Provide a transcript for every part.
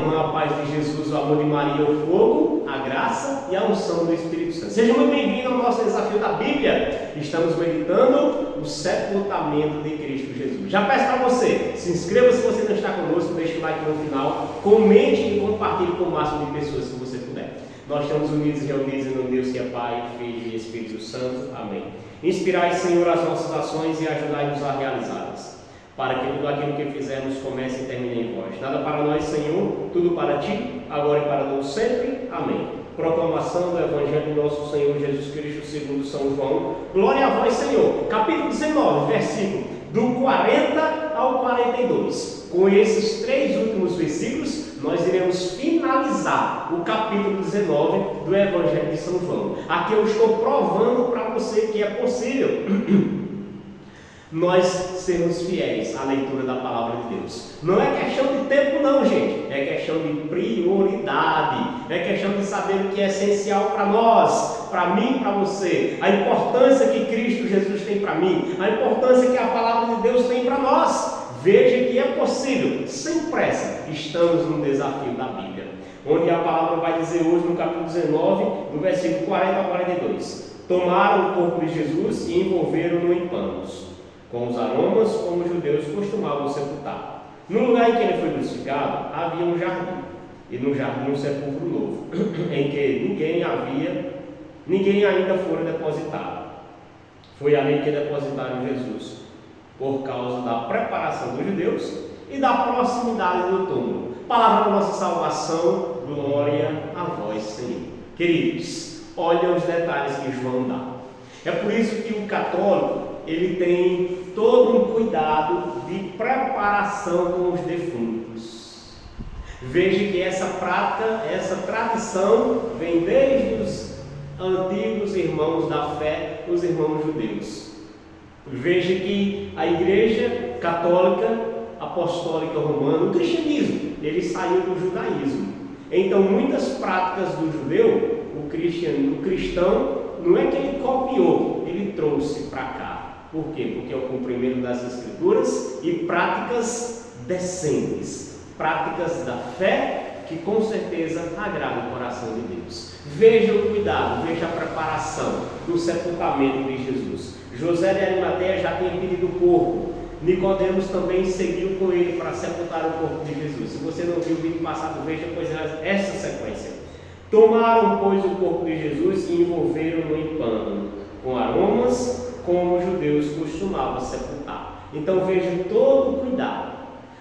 irmã, a paz de Jesus, o amor de Maria, o fogo, a graça e a unção do Espírito Santo. Seja muito bem-vindo ao nosso desafio da Bíblia. Estamos meditando o sepultamento de Cristo Jesus. Já peço para você, se inscreva se você não está conosco, deixe o like no final, comente e compartilhe com o máximo de pessoas que você puder. Nós estamos unidos e reunidos em nome de Deus que é Pai, Filho e Espírito Santo. Amém. Inspirai, Senhor, as nossas ações e ajudai-nos a realizá-las, para que tudo aquilo que fizermos comece e termine em vós. Nada para nós, Senhor, tudo para Ti, agora e para todos sempre. Amém. Proclamação do Evangelho do nosso Senhor Jesus Cristo segundo São João. Glória a vós, Senhor. Capítulo 19, versículo do 40 ao 42. Com esses três últimos versículos, nós iremos finalizar o capítulo 19 do Evangelho de São João. Aqui eu estou provando para você que é possível nós sermos fiéis à leitura da palavra de Deus. Não é questão de tempo não, gente. É questão de prioridade. É questão de saber o que é essencial para nós, para mim, para você. A importância que Cristo Jesus tem para mim. A importância que a palavra de Deus tem para nós. Veja que é possível, sem pressa. Estamos no desafio da Bíblia, onde a palavra vai dizer hoje no capítulo 19, do versículo 40 a 42. Tomaram o corpo de Jesus e envolveram-no em panos, com os aromas como os judeus costumavam sepultar. No lugar em que ele foi crucificado, havia um jardim, e no jardim um sepulcro novo, em que ninguém ainda fora depositado. Foi ali que depositaram Jesus, por causa da preparação dos judeus e da proximidade do túmulo. Palavra da nossa salvação, glória a vós, Senhor. Queridos, olha os detalhes que João dá. É por isso que o católico, ele tem todo um cuidado de preparação com os defuntos. Veja que essa prática, essa tradição vem desde os antigos irmãos da fé, os irmãos judeus. Veja que a Igreja Católica Apostólica Romana, o cristianismo, ele saiu do judaísmo. Então muitas práticas do judeu, o cristão, não é que ele copiou, ele trouxe para cá. Por quê? Porque é o cumprimento das Escrituras e práticas decentes, práticas da fé, que com certeza agradam o coração de Deus. Veja o cuidado, veja a preparação do sepultamento de Jesus. José de Arimateia já tinha pedido o corpo. Nicodemos também seguiu com ele para sepultar o corpo de Jesus. Se você não viu o vídeo passado, veja pois essa sequência. Tomaram, pois, o corpo de Jesus e envolveram-no em pano, com aromas, como os judeus costumavam sepultar. Então veja todo o cuidado,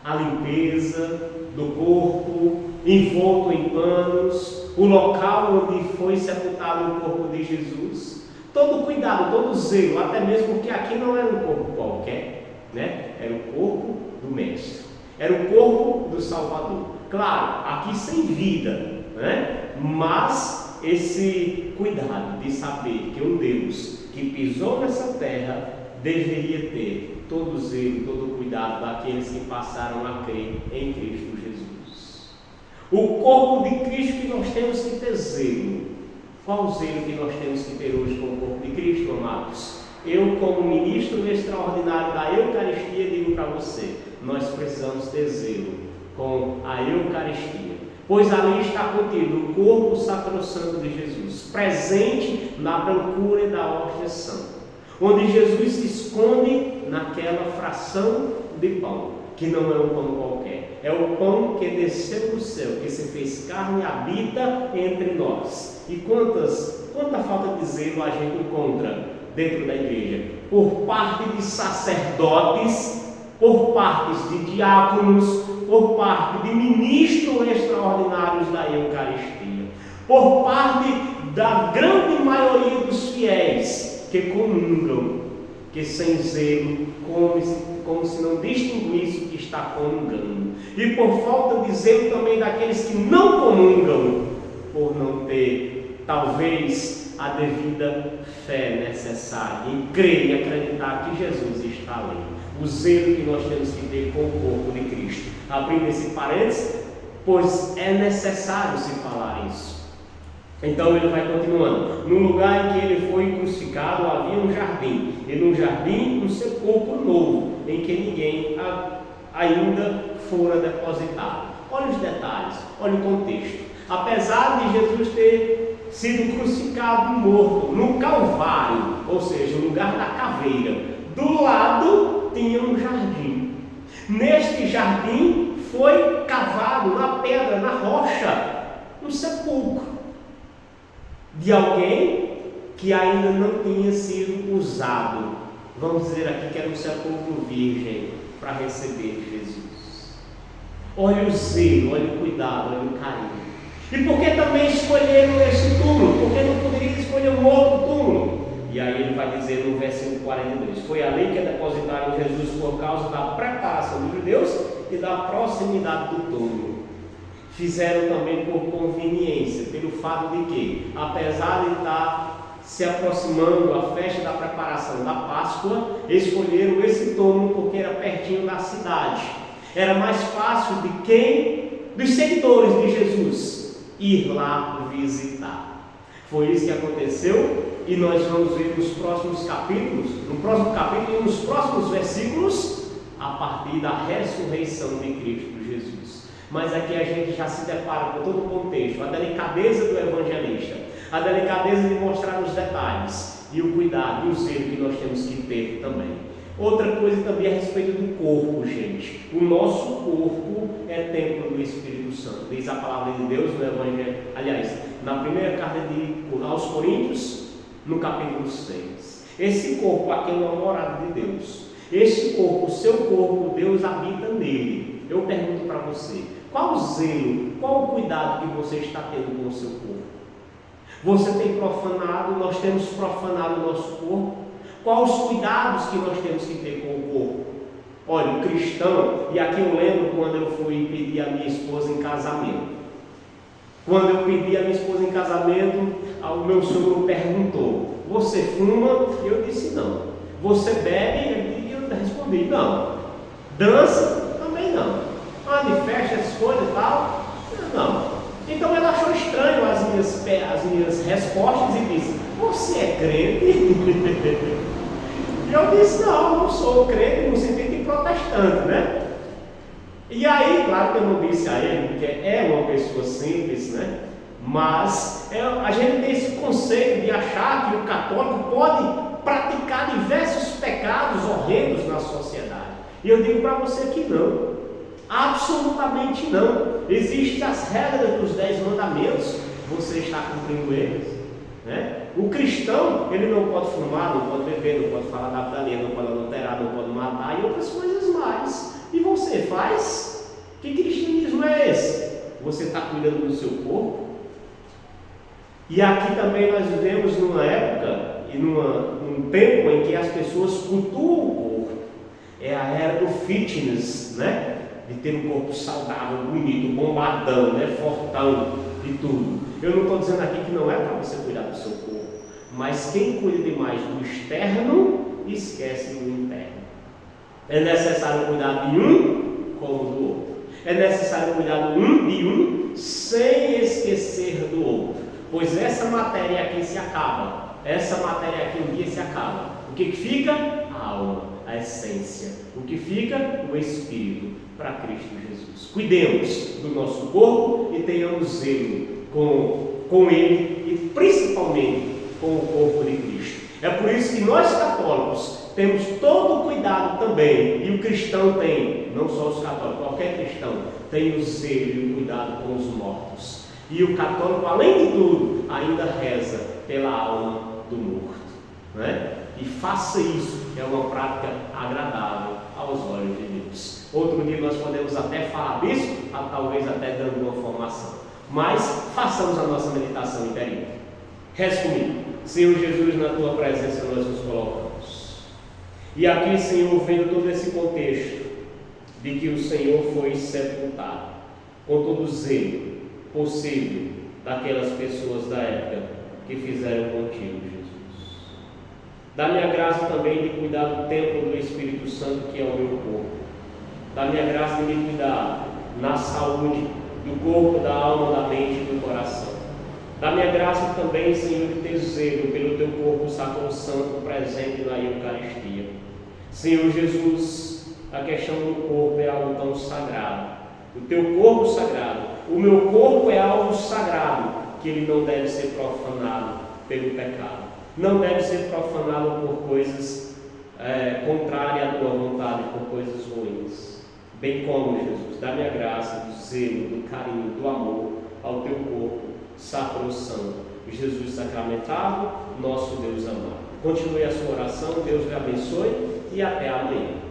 a limpeza do corpo, envolto em panos, o local onde foi sepultado o corpo de Jesus. Todo o cuidado, todo o zelo, até mesmo porque aqui não era um corpo qualquer, né? Era o corpo do Mestre, era o corpo do Salvador. Claro, aqui sem vida, né? Mas esse cuidado de saber que um Deus que pisou nessa terra deveria ter todo o zelo, todo o cuidado daqueles que passaram a crer em Cristo Jesus. O corpo de Cristo que nós temos que ter zelo. Qual o zelo que nós temos que ter hoje com o corpo de Cristo, amados? Eu, como ministro extraordinário da Eucaristia, digo para você, nós precisamos ter zelo com a Eucaristia, pois ali está contido o corpo sacrossanto de Jesus, presente na brancura da hóstia santa, onde Jesus se esconde naquela fração de pão, que não é um pão qualquer, é o pão que desceu do céu, que se fez carne e habita entre nós. E quanta falta de zelo a gente encontra dentro da igreja, por parte de sacerdotes, por parte de diáconos, por parte de ministros extraordinários da Eucaristia, por parte da grande maioria dos fiéis que comungam, que sem zelo, como se não distinguisse o que está comungando, e por falta de zelo também daqueles que não comungam, por não ter, talvez, a devida fé necessária em crer e acreditar que Jesus está ali. O zelo que nós temos que ter com o corpo de Cristo. Abrindo esse parênteses, pois é necessário se falar isso. Então ele vai continuando. No lugar em que ele foi crucificado havia um jardim, e no jardim um sepulcro novo, em que ninguém ainda fora depositado. Olha os detalhes. Olha o contexto. Apesar de Jesus ter sido crucificado e morto no Calvário, ou seja, no lugar da caveira, do lado tinha um jardim. Neste jardim foi cavado na pedra, na rocha, um sepulcro de alguém que ainda não tinha sido usado. Vamos dizer aqui que era um sepulcro virgem para receber Jesus. Olha o zelo, olha o cuidado, olha o carinho. E por que também escolheram esse túmulo? Por que não poderia escolher um outro túmulo? E aí ele vai dizer no versículo 42: foi ali que depositaram Jesus por causa da preparação dos judeus e da proximidade do túmulo. Fizeram também por conveniência, pelo fato de que, apesar de estar se aproximando a festa da preparação da Páscoa, escolheram esse túmulo porque era pertinho da cidade. Era mais fácil dos seguidores de Jesus ir lá visitar. Foi isso que aconteceu e nós vamos ver nos próximos capítulos, no próximo capítulo e nos próximos versículos, a partir da ressurreição de Cristo Jesus. Mas aqui a gente já se depara com todo o contexto, a delicadeza do evangelista, a delicadeza de mostrar os detalhes e o cuidado e o zelo que nós temos que ter também. Outra coisa também a respeito do corpo, gente. O nosso corpo é templo do Espírito Santo. Diz a palavra de Deus no Evangelho, aliás, na primeira carta aos Coríntios, no capítulo 6. Esse corpo aqui é uma morada de Deus. Esse corpo, o seu corpo, Deus habita nele. Eu pergunto para você, qual o zelo, qual o cuidado que você está tendo com o seu corpo? Você tem profanado, nós temos profanado o nosso corpo? Quais os cuidados que nós temos que ter com o corpo? Olha, o cristão, e aqui eu lembro quando eu fui pedir a minha esposa em casamento. Quando eu pedi a minha esposa em casamento, o meu sogro perguntou: você fuma? E eu disse não. Você bebe? E eu respondi não. Dança? Também não. De festa, essas coisas e tal? Não. Então ela achou estranho as minhas respostas e disse: você é crente? E eu disse: não sou crente no sentido de protestante, né? E aí, claro que eu não disse a ele, porque é uma pessoa simples, né? Mas a gente tem esse conceito de achar que o católico pode praticar diversos pecados horrendos na sociedade. E eu digo para você que não. Absolutamente não. Existem as regras dos 10 mandamentos, você está cumprindo eles, né? O cristão, ele não pode fumar, não pode beber, não pode falar da vida alheia, não pode adulterar, não pode matar e outras coisas mais. E você faz? Que cristianismo é esse? Você está cuidando do seu corpo? E aqui também nós vivemos numa época e num tempo em que as pessoas cultuam o corpo. É a era do fitness, né? De ter um corpo saudável, bonito, bombadão, né? Fortão e tudo. Eu não estou dizendo aqui que não é para você cuidar do seu corpo, mas quem cuida demais do externo, esquece do interno. É necessário cuidar de um como do outro. É necessário cuidar de um sem esquecer do outro. Pois essa matéria aqui se acaba. Essa matéria aqui um dia se acaba. O que fica? A alma, a essência. O que fica? O espírito para Cristo Jesus. Cuidemos do nosso corpo e tenhamos zelo com ele e principalmente com o corpo de Cristo. É por isso que nós católicos temos todo o cuidado também, e o cristão tem, não só os católicos, qualquer cristão tem o zelo e o cuidado com os mortos. E o católico, além de tudo, ainda reza pela alma do morto, né? E faça isso, é uma prática agradável aos olhos de Deus. Outro dia nós podemos até falar disso, talvez até dando uma formação, mas façamos a nossa meditação interior. Reze comigo. Senhor Jesus, na tua presença nós nos colocamos. E aqui, Senhor, vendo todo esse contexto de que o Senhor foi sepultado, com todo o zelo possível daquelas pessoas da época que fizeram contigo, Jesus. Dá-me a graça também de cuidar do templo do Espírito Santo, que é o meu corpo. Dá-me a graça de me cuidar na saúde do corpo, da alma, da mente e do coração. Dá-me a graça também, Senhor, de ter zelo pelo teu corpo sacrosanto presente na Eucaristia. Senhor Jesus, a questão do corpo é algo tão sagrado. O teu corpo sagrado O meu corpo é algo sagrado, que ele não deve ser profanado pelo pecado. Não deve ser profanado por coisas contrárias à tua vontade, por coisas ruins. Bem como, Jesus, dá-me a graça do zelo, do carinho, do amor ao teu corpo sacrosanto. Jesus sacramentado, nosso Deus amado. Continue a sua oração, Deus lhe abençoe e até amanhã.